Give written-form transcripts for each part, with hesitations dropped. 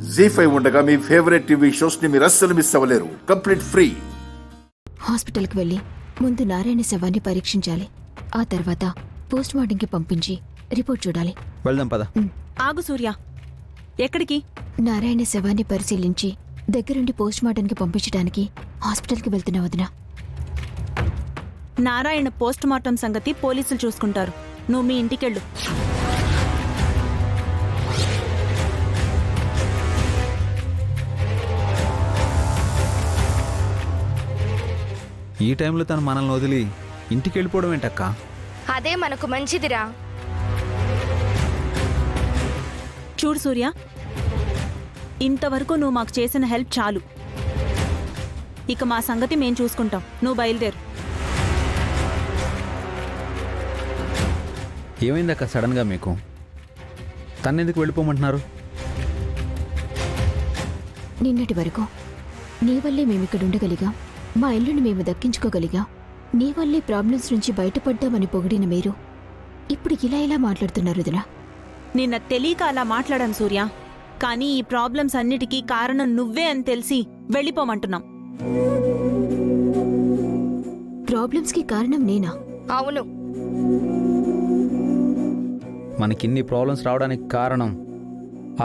జీ5 ఉండగా మీ favourite TV shows ని మీరు అస్సలు మిస్ అవ్వలేరు. Complete free. హాస్పిటల్కి వెళ్ళి ముందు నారాయణ శవాన్ని పరీక్షించాలి. ఆ తర్వాత పోస్ట్ మార్టంకి పంపించి రిపోర్ట్ చూడాలి. వెళ్దాం పద. ఆగు సూర్య, ఎక్కడికి? నారాయణ శవాన్ని పరిశీలించి దగ్గరుండి పోస్ట్ మార్టంకి పంపించడానికి హాస్పిటల్కి వెళ్తున్నా వదినా. నారాయణ పోస్ట్ మార్టం సంగతి పోలీసులు చూసుకుంటారు. నువ్వు మీ ఇంటికెళ్ళు. ఈ టైంలో తను మనల్ని వదిలి ఇంటికి వెళ్ళిపోవడం ఏంటక్క? అదే మనకు మంచిదిరా. చూడు సూర్య, ఇంతవరకు నువ్వు మాకు చేసిన హెల్ప్ చాలు. ఇక మా సంగతి మేం చూసుకుంటాం. నువ్వు బయలుదేరు. ఏమైందక్క సడన్గా మీకు? తన్నెందుకు వెళ్ళిపోమంటున్నారు? నిన్నటి వరకు నీ వల్లే మేమిక్కడ ఉండగలిగాం, మా ఇల్లుని మేము దక్కించుకోగలిగాం, నీ వల్లే ప్రాబ్లమ్స్ నుంచి బయటపడ్డామని పొగిడిన మీరు ఇప్పుడు ఇలా మాట్లాడుతున్నారు వదినా. నిన్న తెలియక అలా మాట్లాడాను సూర్య, కానీ ఈ ప్రాబ్లమ్స్ అన్నిటికీ కారణం నువ్వే అని తెలిసి వెళ్ళిపోమంటున్నాం. ప్రాబ్లమ్స్కి కారణం నేనా? అవును, మనకిన్ని ప్రాబ్లమ్స్ రావడానికి కారణం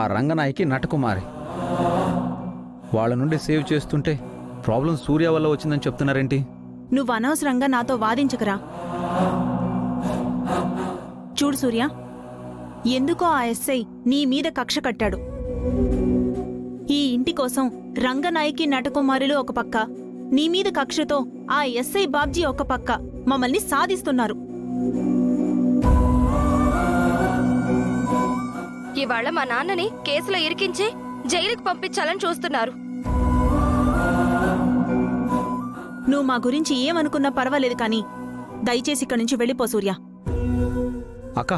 ఆ రంగనాయకి నటకుమారి. వాళ్ళ నుండి సేవ్ చేస్తుంటే ప్రాబ్లం సూర్య వల్ల వచ్చిందని చెప్తున్నారేంటి? నువ్వు అనవసరంగా నాతో వాదించకరా. చూడు సూర్య, ఎందుకో ఆ ఎస్ఐ నీ మీద కక్ష కట్టాడు. ఈ ఇంటి కోసం రంగనాయకి నటకుమారులు ఒక పక్క, నీ మీద కక్షతో ఆ ఎస్ఐ బాబ్జీ ఒక పక్క మమ్మల్ని సాధిస్తున్నారు. ఇవాళ మా నాన్నని కేసులో ఇరికించి జైలుకు పంపించాలని చూస్తున్నారు. నువ్వు మా గురించి ఏమనుకున్నా పర్వాలేదు, కానీ దయచేసి ఇక్కడి నుంచి వెళ్ళిపో సూర్య. అక్క,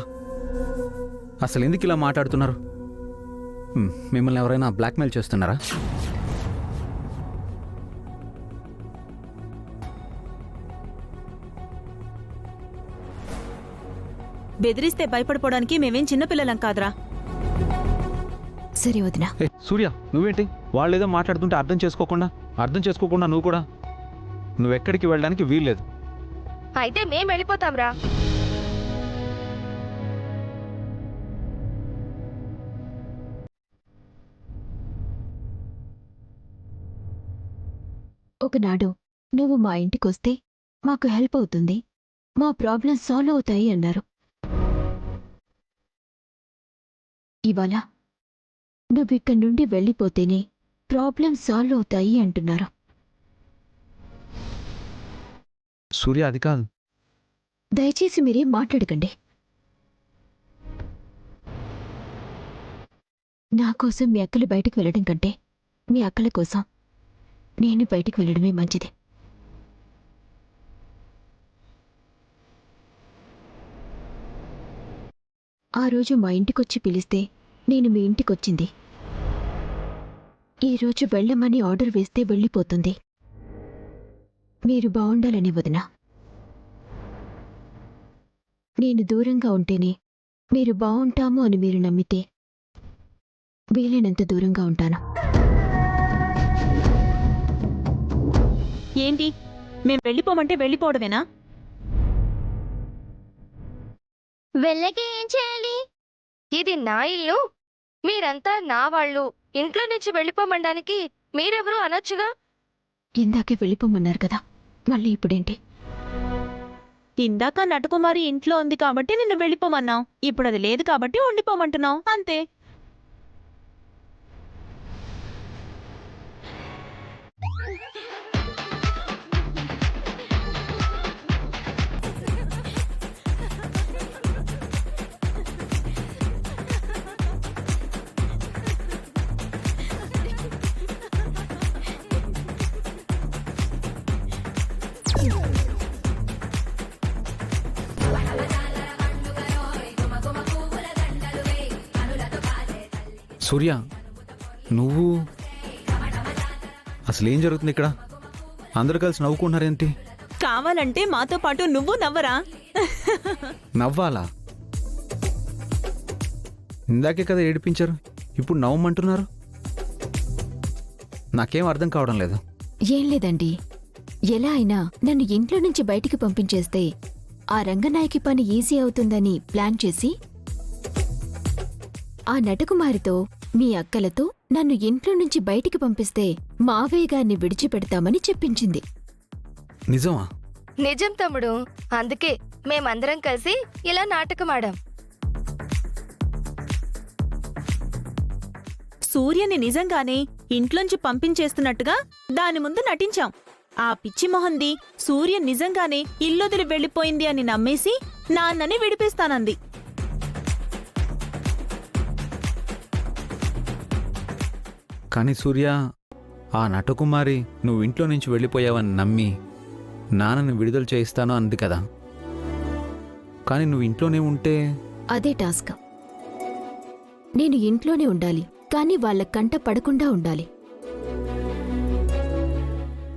అసలు ఎందుకు ఇలా మాట్లాడుతున్నారు? మిమ్మల్ని ఎవరైనా బ్లాక్మెయిల్ చేస్తున్నారా? బెదిరిస్తే భయపడిపోవడానికి మేమేం చిన్నపిల్లలం కాదురా. సరే వదినా. సూర్య, నువ్వేంటి వాళ్ళేదో మాట్లాడుతుంటే అర్థం చేసుకోకుండా నువ్వు కూడా నువ్వెక్కడికి వెళ్ళడానికి వీల్లేదు. అయితే మేం వెళ్ళిపోతాంరా. ఒకనాడు నువ్వు మా ఇంటికొస్తే మాకు హెల్ప్ అవుతుంది, మా ప్రాబ్లమ్స్ సాల్వ్ అవుతాయి అన్నారు. ఇవాళ నువ్విక్కడి నుండి వెళ్ళిపోతేనే ప్రాబ్లమ్స్ సాల్వ్ అవుతాయి అంటున్నారు. సూర్య, అది కాదు. దయచేసి మీరేం మాట్లాడకండి. నా కోసం మీ అక్కలు బయటికి వెళ్ళడం కంటే మీ అక్కల కోసం నేను బయటికి వెళ్ళడమే మంచిది. ఆ రోజు మా ఇంటికొచ్చి పిలిస్తే నేను మీ ఇంటికొచ్చింది. ఈరోజు వెళ్ళమని ఆర్డర్ వేస్తే వెళ్ళిపోతుంది. మీరు బావుండాలని వదినా. నేను దూరంగా ఉంటేనే మీరు బావుంటాము అని మీరు నమ్మితే వీలైనంత దూరంగా ఉంటాను. ఏంటి, మేం వెళ్ళిపోమంటే వెళ్ళిపోవడమేనా? వెళ్ళకే ఏం చేయాలి? ఇది నా ఇల్లు, మీరంతా నా వాళ్ళు. ఇంట్లో నుంచి వెళ్ళిపోమనడానికి మీరెవరూ అనొచ్చుగా. ఇందాకే వెళ్ళిపోమన్నారు కదా, మళ్ళీ ఇప్పుడేంటి? ఇందాక నటకుమారి ఇంట్లో ఉంది కాబట్టి నిన్ను వెళ్ళిపోమన్నావు, ఇప్పుడు అది లేదు కాబట్టి ఉండిపోమంటున్నావు, అంతే. సూర్య, నువ్వు అసలేం జరుగుతుంది ఇక్కడ? అందరూ కలిసి నవ్వుకుంటున్నారేంటి? కావాలంటే మాతో పాటు నువ్వు నవ్వరా? నవ్వాలా? ఇందాకే కదా ఏడిపించారు, ఇప్పుడు నవ్వమంటున్నారు. నాకేం అర్థం కావడం లేదు. ఏం లేదండి, ఎలా అయినా నన్ను ఇంట్లో నుంచి బయటికి పంపించేస్తే ఆ రంగనాయకి పని ఈజీ అవుతుందని ప్లాన్ చేసి ఆ నటకుమారితో మీ అక్కలతో నన్ను ఇంట్లో నుంచి బయటికి పంపిస్తే మావయ్య గారిని విడిచిపెడతామని చెప్పించింది. నిజమా? నిజం తమ్ముడు. అందుకే మేమందరం కలిసి ఇలా నాటకమాడాం. సూర్యని నిజంగానే ఇంట్లోంచి పంపించేస్తున్నట్టుగా దాని ముందు నటించాం. ఆ పిచ్చి మొహంది సూర్య నిజంగానే ఇల్లొదిలి వెళ్ళిపోయింది అని నమ్మేసి నాన్నని విడిపిస్తానంది. కానీ సూర్య, ఆ నటకుమారి నువ్వు ఇంట్లో నుంచి వెళ్ళిపోయావని నమ్మి నాన్నని విడుదల చేయిస్తాను అంది కదా. కానీ నువ్వు ఇంట్లోనే ఉంటే అదే టాస్క్. నేను ఇంట్లోనే ఉండాలి, కానీ వాళ్ళ కంట పడకుండా ఉండాలి.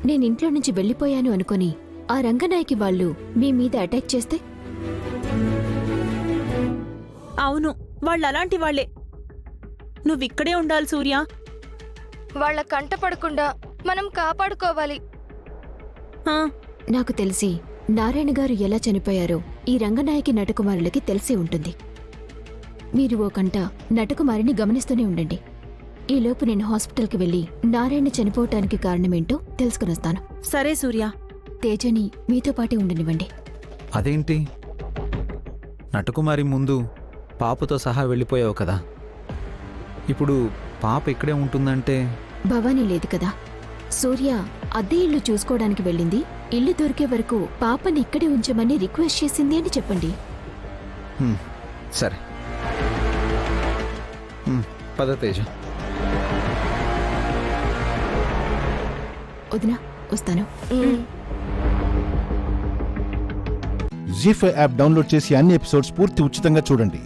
నేనింట్లో నుంచి వెళ్ళిపోయాను అనుకొని ఆ రంగనాయకి వాళ్ళు మీ మీద అటాక్ చేస్తే? అవును, వాళ్ళలాంటి వాళ్లే. నువ్విక్కడే ఉండాలి సూర్య. వాళ్ళ కంట పడకుండా మనం కాపాడుకోవాలి. ఆ, నాకు తెలిసి నారాయణ గారు ఎలా చనిపోయారో ఈ రంగనాయకి నటకుమారులకి తెలిసే ఉంటుంది. మీరు ఓ కంట నటకుమారిని గమనిస్తూనే ఉండండి. ఈలోపు నేను హాస్పిటల్కి వెళ్ళి నారాయణ చనిపోవటానికి కారణమేంటో తెలుసుకునొస్తాను. సరే సూర్య. తేజని మీతో పాటే ఉండనివ్వండి. అదేంటి? నటకుమారి ముందు పాపతో సహా వెళ్ళిపోయావు కదా, ఇప్పుడు పాప ఇక్కడే ఉంటుందంటే? భవానీ లేదు కదా. సూర్య అద్దె ఇల్లు చూసుకోవడానికి వెళ్ళింది. ఇల్లు దొరికే వరకు పాపని ఇక్కడే ఉంచమని రిక్వెస్ట్ చేసింది అని చెప్పండి. సరే, పద తేజ. వదినా, వస్తాను. జీ5 యాప్ డౌన్లోడ్ చేసి అన్ని ఎపిసోడ్స్ పూర్తి ఉచితంగా చూడండి.